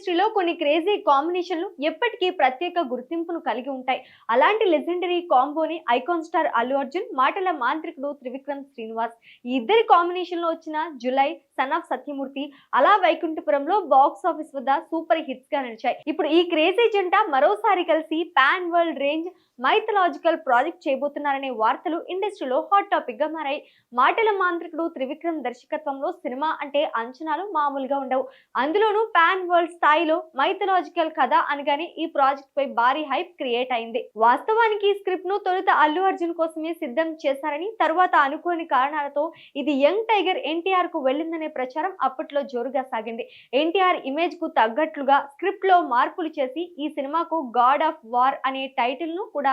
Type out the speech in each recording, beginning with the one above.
ఇండస్ట్రీలో కొన్ని క్రేజీ కాంబినేషన్లు ఎప్పటికీ ప్రత్యేక గుర్తింపును కలిగి ఉంటాయి. అలాంటి లెజెండరీ కాంబోని ఐకాన్ స్టార్ అల్లు అర్జున్, మాటల మాంత్రికుడు త్రివిక్రమ్ శ్రీనివాస్ ఈ ఇద్దరి కాంబినేషన్ లో వచ్చిన July, sun of Satyamurthy, Ala Vaikunthapurramuloo box office వద్ద సూపర్ హిట్స్ గా నడిచాయి. ఇప్పుడు ఈ క్రేజీ జంట మరోసారి కలిసి pan world range mythological project చేయబోతున్నారనే వార్తలు ఇండస్ట్రీలో హాట్ టాపిక్ గా మారాయి. మాటల మాంత్రికుడు త్రివిక్రమ్ దర్శకత్వంలో సినిమా అంటే అంచనాలు మామూలుగా ఉండవు. అందులోనూ పాన్ వరల్డ్ స్థాయిలో మైథలాజికల్ కథ అనగానే ఈ ప్రాజెక్ట్ పై భారీ హైప్ క్రియేట్ అయింది. వాస్తవానికి ఈ స్క్రిప్ట్ ను తొలుత అల్లు అర్జున్ కోసమే సిద్ధం చేశారని, తరువాత అనుకోని కారణాలతో ఇది యంగ్ టైగర్ ఎన్టీఆర్ కు వెళ్ళిందనే ప్రచారం అప్పట్లో జోరుగా సాగింది. ఎన్టీఆర్ ఇమేజ్ కు తగ్గట్లుగా స్క్రిప్ట్ లో మార్పులు చేసి ఈ సినిమాకు గాడ్ ఆఫ్ వార్ అనే టైటిల్ ను కూడా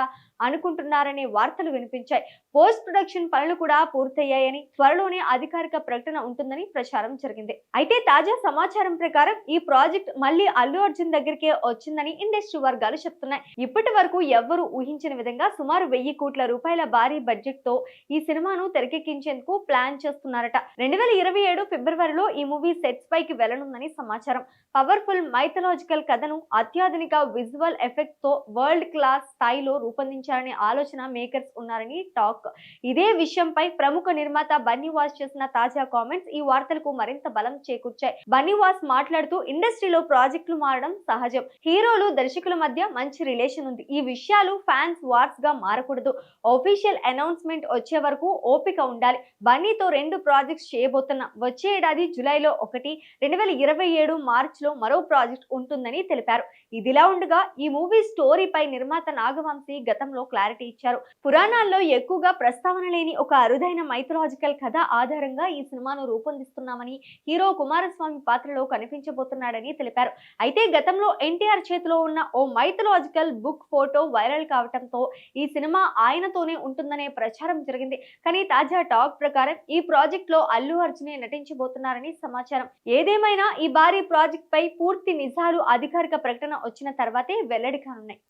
అనుకుంటున్నారనే వార్తలు వినిపించాయి. పోస్ట్ ప్రొడక్షన్ పనులు కూడా పూర్తయ్యాయని, త్వరలోనే అధికారిక ప్రకటన ఉంటుందని ప్రచారం జరిగింది. అయితే తాజా సమాచారం ప్రకారం ఈ ప్రాజెక్ట్ మళ్ళీ అల్లు అర్జున్ దగ్గరికే వచ్చిందని ఇండస్ట్రీ వర్గాలు చెప్తున్నాయి. ఇప్పటి వరకు ఎవ్వరూ ఊహించిన విధంగా సుమారు 1000 కోట్ల రూపాయల భారీ బడ్జెట్ తో ఈ సినిమాను తెరకెక్కించేందుకు ప్లాన్ చేస్తున్నారట. 2027 ఫిబ్రవరిలో ఈ మూవీ సెట్స్ పైకి వెళ్లనుందని సమాచారం. పవర్ఫుల్ మైథలాజికల్ కథను అత్యాధునిక విజువల్ ఎఫెక్ట్ తో వరల్డ్ క్లాస్ స్థాయిలో రూపొందించాలనే ఆలోచన మేకర్స్ ఉన్నారని టాక్. ఇదే విషయంపై ప్రముఖ నిర్మాత బన్నీవాస్ చేసిన తాజా కామెంట్స్ ఈ వార్తలకు మరింత బలం చేకూర్చాయి. బన్నీవాస్ మాట్లాడుతూ, ఇండస్ట్రీలో ప్రాజెక్టులు మారడం సహజం. హీరోలు, దర్శకుల మధ్య మంచి రిలేషన్ ఉంది. ఈ విషయాలు ఫ్యాన్స్ వార్స్ గా మారకూడదు. ఆఫీషియల్ అనౌన్స్మెంట్ వచ్చే వరకు ఓపిక ఉండాలి. బన్నీతో 2 ప్రాజెక్ట్స్ చేయబోతున్నా. వచ్చే ఏడాది జూలైలో ఒకటి, 2027 మార్చిలో మరో ప్రాజెక్ట్ ఉంటుందని తెలిపారు. ఇదిలా ఉండగా ఈ మూవీ స్టోరీపై నిర్మాత నాగవంశీ గతంలో క్లారిటీ ఇచ్చారు. పురాణాల్లో ఎక్కువగా ప్రస్తావన లేని ఒక అరుదైన మైథలాజికల్ కథ ఆధారంగా ఈ సినిమాను రూపొందిస్తున్నామని, హీరో కుమారస్వామి పాత్రలో కనిపించబోతున్నాడని తెలిపారు. అయితే గతంలో ఎన్టీఆర్ చేతిలో ఉన్న ఓ మైథలాజికల్ బుక్ ఫోటో వైరల్ కావడంతో ఈ సినిమా ఆయనతోనే ఉంటుందనే ప్రచారం జరిగింది. కానీ తాజా టాక్ ప్రకారం ఈ ప్రాజెక్ట్ లో అల్లు అర్జునే నటించబోతున్నారని సమాచారం. ఏదేమైనా ఈ భారీ ప్రాజెక్ట్ పై పూర్తి నిజాలు అధికారిక ప్రకటన వచ్చిన తర్వాతే వెల్లడి కానున్నాయి.